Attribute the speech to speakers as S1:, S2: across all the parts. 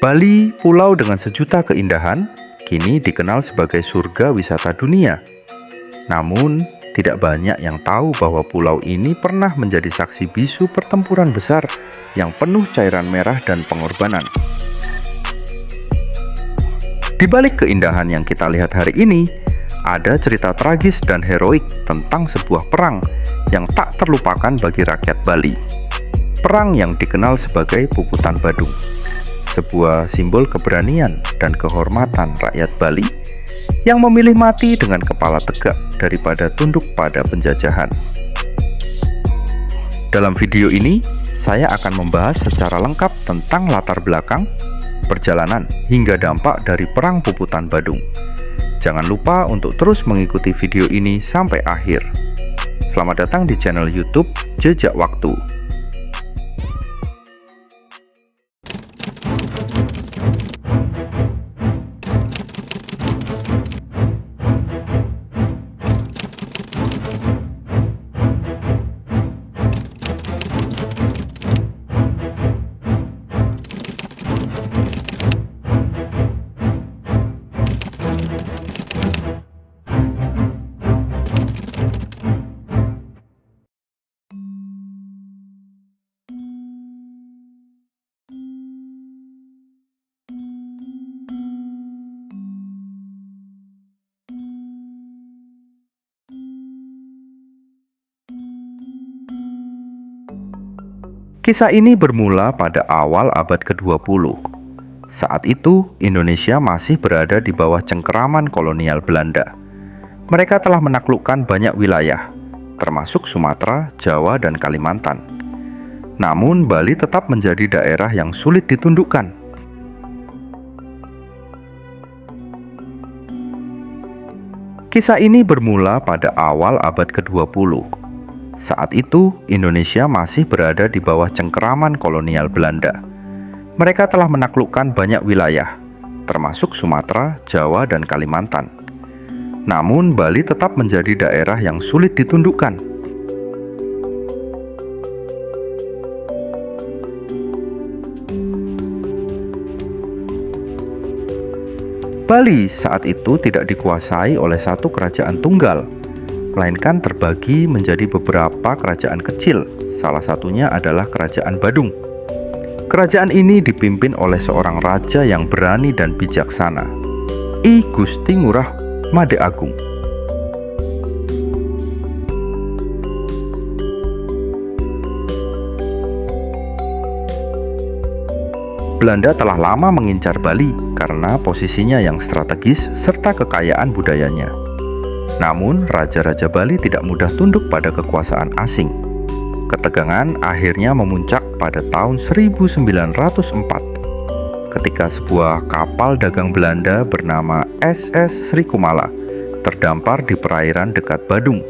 S1: Bali, pulau dengan sejuta keindahan, kini dikenal sebagai surga wisata dunia. Namun, tidak banyak yang tahu bahwa pulau ini pernah menjadi saksi bisu pertempuran besar yang penuh cairan merah dan pengorbanan. Di balik keindahan yang kita lihat hari ini, ada cerita tragis dan heroik tentang sebuah perang yang tak terlupakan bagi rakyat Bali. Perang yang dikenal sebagai Puputan Badung, sebuah simbol keberanian dan kehormatan rakyat Bali yang memilih mati dengan kepala tegak daripada tunduk pada penjajahan. Dalam video ini, saya akan membahas secara lengkap tentang latar belakang, perjalanan, hingga dampak dari Perang Puputan Badung. Jangan lupa untuk terus mengikuti video ini sampai akhir. Selamat datang di channel YouTube Jejak Waktu. Kisah ini bermula pada awal abad ke-20. Saat itu, Indonesia masih berada di bawah cengkeraman kolonial Belanda. Mereka telah menaklukkan banyak wilayah, termasuk Sumatera, Jawa, dan Kalimantan. Namun, Bali tetap menjadi daerah yang sulit ditundukkan. Kisah ini bermula pada awal abad ke-20. Saat itu, Indonesia masih berada di bawah cengkeraman kolonial Belanda. Mereka telah menaklukkan banyak wilayah, termasuk Sumatera, Jawa, dan Kalimantan. Namun, Bali tetap menjadi daerah yang sulit ditundukkan. Bali saat itu tidak dikuasai oleh satu kerajaan tunggal, melainkan terbagi menjadi beberapa kerajaan kecil, salah satunya adalah Kerajaan Badung. Kerajaan ini dipimpin oleh seorang raja yang berani dan bijaksana, I Gusti Ngurah Made Agung. Belanda telah lama mengincar Bali karena posisinya yang strategis serta kekayaan budayanya. Namun, raja-raja Bali tidak mudah tunduk pada kekuasaan asing. Ketegangan akhirnya memuncak pada tahun 1904 ketika sebuah kapal dagang Belanda bernama SS Sri Kumala terdampar di perairan dekat Badung.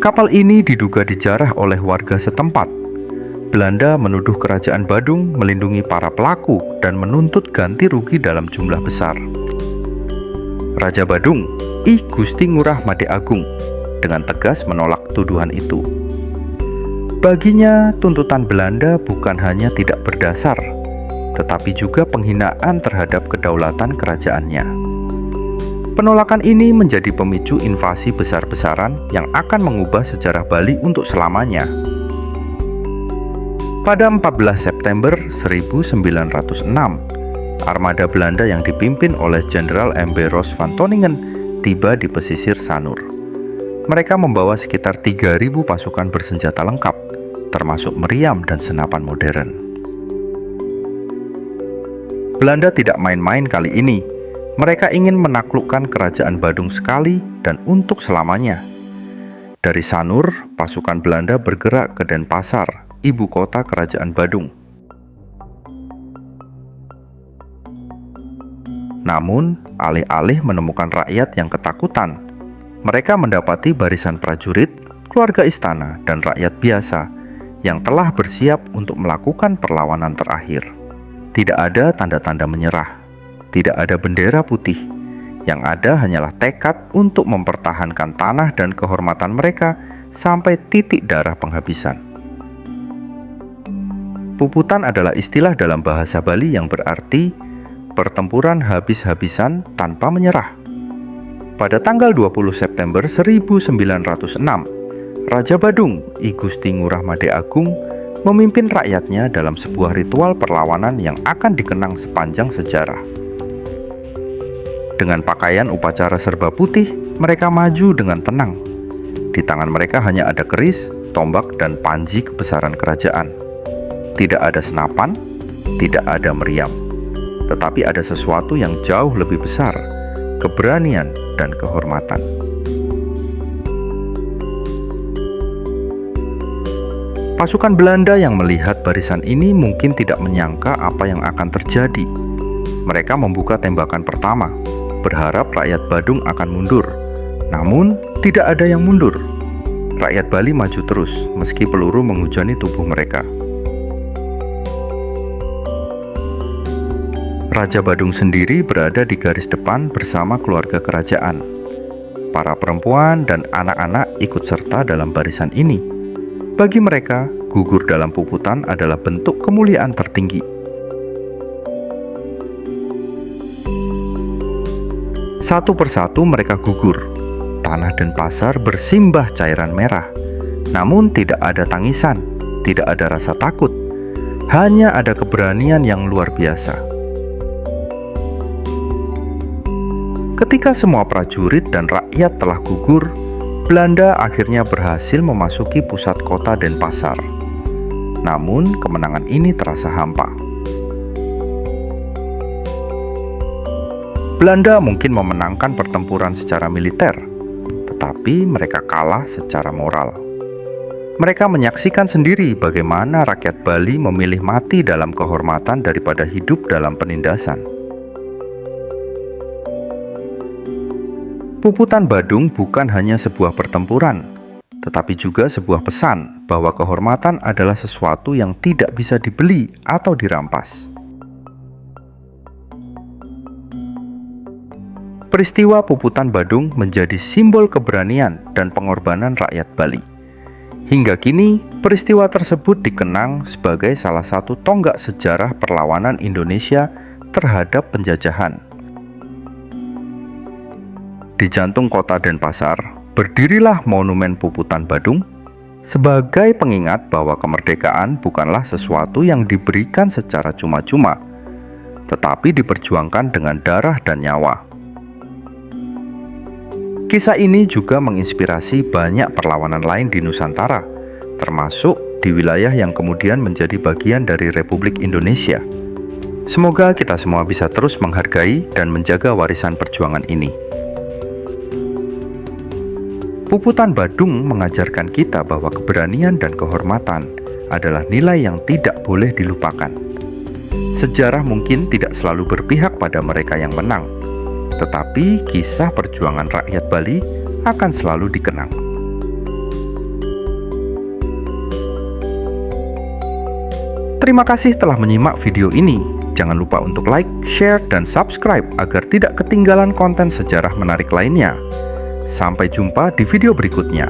S1: Kapal ini diduga dijarah oleh warga setempat. Belanda menuduh kerajaan Badung melindungi para pelaku dan menuntut ganti rugi dalam jumlah besar. Raja Badung, I Gusti Ngurah Made Agung, dengan tegas menolak tuduhan itu. Baginya, tuntutan Belanda bukan hanya tidak berdasar, tetapi juga penghinaan terhadap kedaulatan kerajaannya. Penolakan ini menjadi pemicu invasi besar-besaran yang akan mengubah sejarah Bali untuk selamanya. Pada 14 September 1906, armada Belanda yang dipimpin oleh Jenderal M.B. Roos van Toningen tiba di pesisir Sanur. Mereka membawa sekitar 3.000 pasukan bersenjata lengkap, termasuk meriam dan senapan modern. Belanda tidak main-main kali ini. Mereka ingin menaklukkan kerajaan Badung sekali dan untuk selamanya. Dari Sanur, pasukan Belanda bergerak ke Denpasar, ibu kota kerajaan Badung. Namun, alih-alih menemukan rakyat yang ketakutan, mereka mendapati barisan prajurit, keluarga istana, dan rakyat biasa yang telah bersiap untuk melakukan perlawanan terakhir. Tidak ada tanda-tanda menyerah, tidak ada bendera putih. Yang ada hanyalah tekad untuk mempertahankan tanah dan kehormatan mereka sampai titik darah penghabisan. Puputan adalah istilah dalam bahasa Bali yang berarti pertempuran habis-habisan tanpa menyerah. Pada tanggal 20 September 1906, Raja Badung, I Gusti Ngurah Made Agung, memimpin rakyatnya dalam sebuah ritual perlawanan yang akan dikenang sepanjang sejarah. Dengan pakaian upacara serba putih, mereka maju dengan tenang. Di tangan mereka hanya ada keris, tombak, dan panji kebesaran kerajaan. Tidak ada senapan, tidak ada meriam, tetapi ada sesuatu yang jauh lebih besar, keberanian dan kehormatan. Pasukan Belanda yang melihat barisan ini mungkin tidak menyangka apa yang akan terjadi. Mereka membuka tembakan pertama, berharap rakyat Badung akan mundur. Namun, tidak ada yang mundur. Rakyat Bali maju terus, meski peluru menghujani tubuh mereka. Raja Badung sendiri berada di garis depan bersama keluarga kerajaan. Para perempuan dan anak-anak ikut serta dalam barisan ini. Bagi mereka, gugur dalam puputan adalah bentuk kemuliaan tertinggi. Satu persatu mereka gugur. Tanah dan pasar bersimbah cairan merah. Namun tidak ada tangisan, tidak ada rasa takut. Hanya ada keberanian yang luar biasa. Ketika semua prajurit dan rakyat telah gugur, Belanda akhirnya berhasil memasuki pusat kota Denpasar. Namun, kemenangan ini terasa hampa. Belanda mungkin memenangkan pertempuran secara militer, tetapi mereka kalah secara moral. Mereka menyaksikan sendiri bagaimana rakyat Bali memilih mati dalam kehormatan daripada hidup dalam penindasan. Puputan Badung bukan hanya sebuah pertempuran, tetapi juga sebuah pesan bahwa kehormatan adalah sesuatu yang tidak bisa dibeli atau dirampas. Peristiwa Puputan Badung menjadi simbol keberanian dan pengorbanan rakyat Bali. Hingga kini, peristiwa tersebut dikenang sebagai salah satu tonggak sejarah perlawanan Indonesia terhadap penjajahan. Di jantung kota Denpasar, berdirilah Monumen Puputan Badung sebagai pengingat bahwa kemerdekaan bukanlah sesuatu yang diberikan secara cuma-cuma, tetapi diperjuangkan dengan darah dan nyawa. Kisah ini juga menginspirasi banyak perlawanan lain di Nusantara, termasuk di wilayah yang kemudian menjadi bagian dari Republik Indonesia. Semoga kita semua bisa terus menghargai dan menjaga warisan perjuangan ini. Puputan Badung mengajarkan kita bahwa keberanian dan kehormatan adalah nilai yang tidak boleh dilupakan. Sejarah mungkin tidak selalu berpihak pada mereka yang menang, tetapi kisah perjuangan rakyat Bali akan selalu dikenang. Terima kasih telah menyimak video ini. Jangan lupa untuk like, share, dan subscribe agar tidak ketinggalan konten sejarah menarik lainnya. Sampai jumpa di video berikutnya.